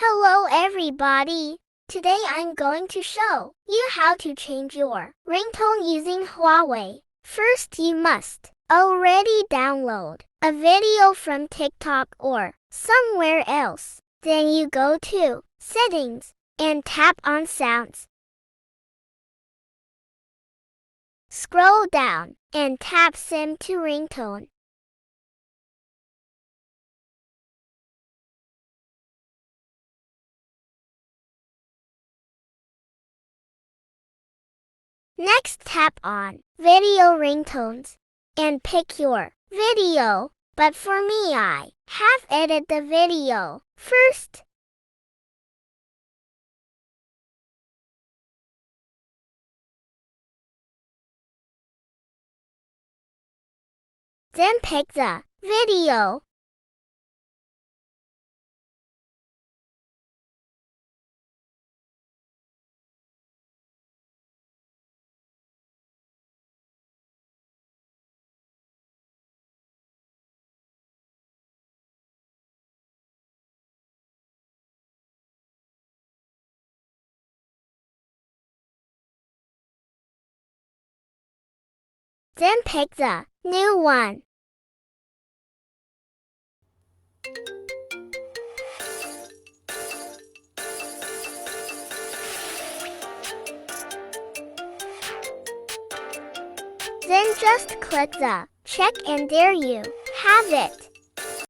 Hello everybody! Today I'm going to show you how to change your ringtone using Huawei. First you must already download a video from TikTok or somewhere else. Then you go to Settings and tap on Sounds. Scroll down and tap SIM to ringtone. Next tap on Video Ringtones and pick your video, but for me I have edited the video first. Then pick the video. Then pick the new one. Then just click the check and there you have it.